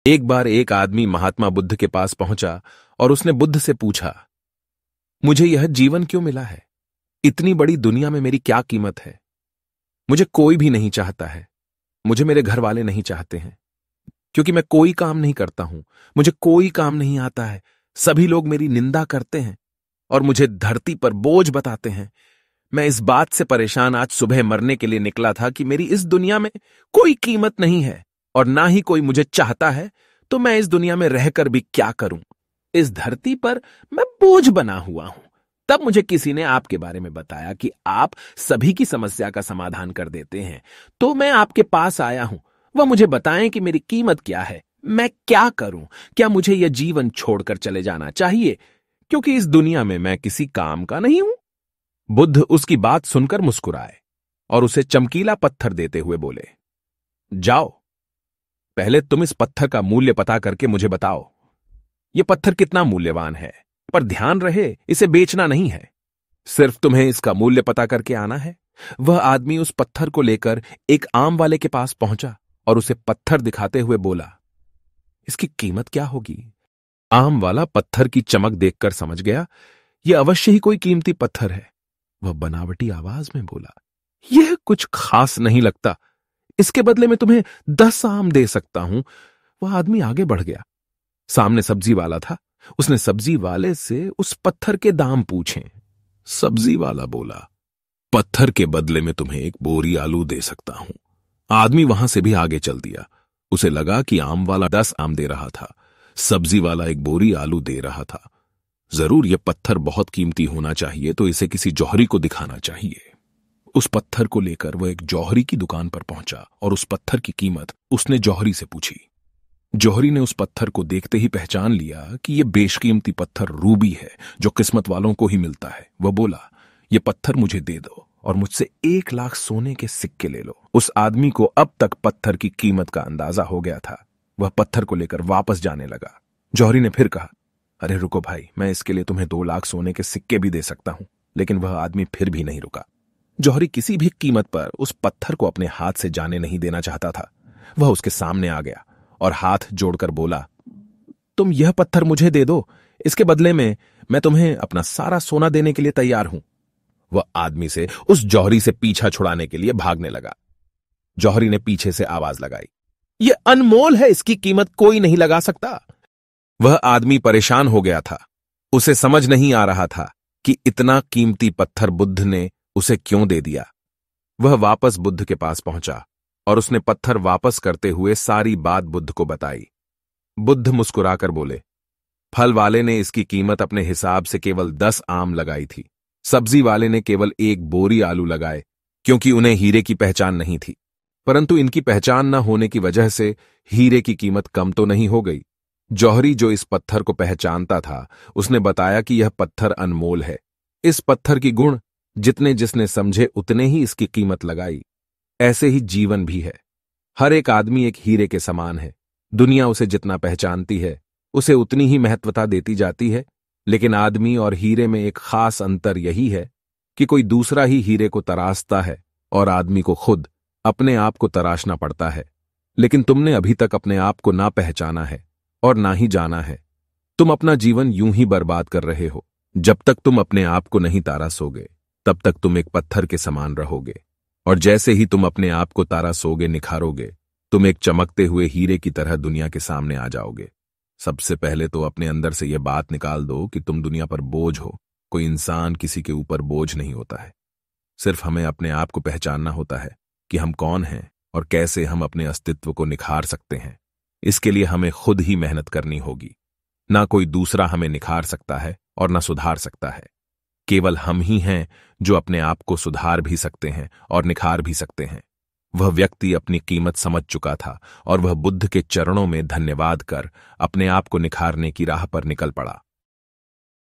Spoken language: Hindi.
एक बार एक आदमी महात्मा बुद्ध के पास पहुंचा और उसने बुद्ध से पूछा, मुझे यह जीवन क्यों मिला है? इतनी बड़ी दुनिया में मेरी क्या कीमत है? मुझे कोई भी नहीं चाहता है। मुझे मेरे घर वाले नहीं चाहते हैं, क्योंकि मैं कोई काम नहीं करता हूं। मुझे कोई काम नहीं आता है। सभी लोग मेरी निंदा करते हैं और मुझे धरती पर बोझ बताते हैं। मैं इस बात से परेशान आज सुबह मरने के लिए निकला था कि मेरी इस दुनिया में कोई कीमत नहीं है और ना ही कोई मुझे चाहता है, तो मैं इस दुनिया में रहकर भी क्या करूं? इस धरती पर मैं बोझ बना हुआ हूं। तब मुझे किसी ने आपके बारे में बताया कि आप सभी की समस्या का समाधान कर देते हैं, तो मैं आपके पास आया हूं। वह मुझे बताएं कि मेरी कीमत क्या है, मैं क्या करूं? क्या मुझे यह जीवन छोड़कर चले जाना चाहिए, क्योंकि इस दुनिया में मैं किसी काम का नहीं हूं? बुद्ध उसकी बात सुनकर मुस्कुराए और उसे चमकीला पत्थर देते हुए बोले, जाओ, पहले तुम इस पत्थर का मूल्य पता करके मुझे बताओ। यह पत्थर कितना मूल्यवान है, पर ध्यान रहे इसे बेचना नहीं है। सिर्फ तुम्हें इसका मूल्य पता करके आना है। वह आदमी उस पत्थर को लेकर एक आम वाले के पास पहुंचा और उसे पत्थर दिखाते हुए बोला, इसकी कीमत क्या होगी? आम वाला पत्थर की चमक देखकर समझ गया यह अवश्य ही कोई कीमती पत्थर है। वह बनावटी आवाज में बोला, यह कुछ खास नहीं लगता। इसके बदले में तुम्हें 10 आम दे सकता हूं। वह आदमी आगे बढ़ गया। सामने सब्जी वाला था। उसने सब्जी वाले से उस पत्थर के दाम पूछे। सब्जी वाला बोला, पत्थर के बदले में तुम्हें एक बोरी आलू दे सकता हूं। आदमी वहां से भी आगे चल दिया। उसे लगा कि आम वाला 10 आम दे रहा था, सब्जी वाला एक बोरी आलू दे रहा था। जरूर यह पत्थर बहुत कीमती होना चाहिए, तो इसे किसी जौहरी को दिखाना चाहिए। उस पत्थर को लेकर वह एक जौहरी की दुकान पर पहुंचा और उस पत्थर की कीमत उसने जौहरी से पूछी। जौहरी ने उस पत्थर को देखते ही पहचान लिया कि यह बेशकीमती पत्थर रूबी है, जो किस्मत वालों को ही मिलता है। वह बोला, यह पत्थर मुझे दे दो और मुझसे 1 लाख सोने के सिक्के ले लो। उस आदमी को अब तक पत्थर की कीमत का अंदाजा हो गया था। वह पत्थर को लेकर वापस जाने लगा। जौहरी ने फिर कहा, अरे रुको भाई, मैं इसके लिए तुम्हें 2 लाख सोने के सिक्के भी दे सकता हूं। लेकिन वह आदमी फिर भी नहीं रुका। जौहरी किसी भी कीमत पर उस पत्थर को अपने हाथ से जाने नहीं देना चाहता था। वह उसके सामने आ गया और हाथ जोड़कर बोला, तुम यह पत्थर मुझे दे दो, इसके बदले में मैं तुम्हें अपना सारा सोना देने के लिए तैयार हूं। वह आदमी से उस जौहरी से पीछा छुड़ाने के लिए भागने लगा। जौहरी ने पीछे से आवाज लगाई, यह अनमोल है, इसकी कीमत कोई नहीं लगा सकता। वह आदमी परेशान हो गया था। उसे समझ नहीं आ रहा था कि इतना कीमती पत्थर बुद्ध ने उसे क्यों दे दिया। वह वापस बुद्ध के पास पहुंचा और उसने पत्थर वापस करते हुए सारी बात बुद्ध को बताई। बुद्ध मुस्कुराकर बोले, फल वाले ने इसकी कीमत अपने हिसाब से केवल 10 आम लगाई थी। सब्जी वाले ने केवल 1 बोरी आलू लगाए, क्योंकि उन्हें हीरे की पहचान नहीं थी। परंतु इनकी पहचान न होने की वजह से हीरे की कीमत कम तो नहीं हो गई। जौहरी, जो इस पत्थर को पहचानता था, उसने बताया कि यह पत्थर अनमोल है। इस पत्थर की गुण जितने जिसने समझे उतने ही इसकी कीमत लगाई। ऐसे ही जीवन भी है। हर एक आदमी एक हीरे के समान है। दुनिया उसे जितना पहचानती है, उसे उतनी ही महत्वता देती जाती है। लेकिन आदमी और हीरे में एक खास अंतर यही है कि कोई दूसरा ही हीरे को तराशता है और आदमी को खुद अपने आप को तराशना पड़ता है। लेकिन तुमने अभी तक अपने आप को ना पहचाना है और ना ही जाना है। तुम अपना जीवन यूं ही बर्बाद कर रहे हो। जब तक तुम अपने आप को नहीं तारासोगे, तब तक तुम एक पत्थर के समान रहोगे। और जैसे ही तुम अपने आप को तारासोगे, निखारोगे, तुम एक चमकते हुए हीरे की तरह दुनिया के सामने आ जाओगे। सबसे पहले तो अपने अंदर से यह बात निकाल दो कि तुम दुनिया पर बोझ हो। कोई इंसान किसी के ऊपर बोझ नहीं होता है। सिर्फ हमें अपने आप को पहचानना होता है कि हम कौन हैं और कैसे हम अपने अस्तित्व को निखार सकते हैं। इसके लिए हमें खुद ही मेहनत करनी होगी। ना कोई दूसरा हमें निखार सकता है और ना सुधार सकता है। केवल हम ही हैं जो अपने आप को सुधार भी सकते हैं और निखार भी सकते हैं। वह व्यक्ति अपनी कीमत समझ चुका था और वह बुद्ध के चरणों में धन्यवाद कर अपने आप को निखारने की राह पर निकल पड़ा।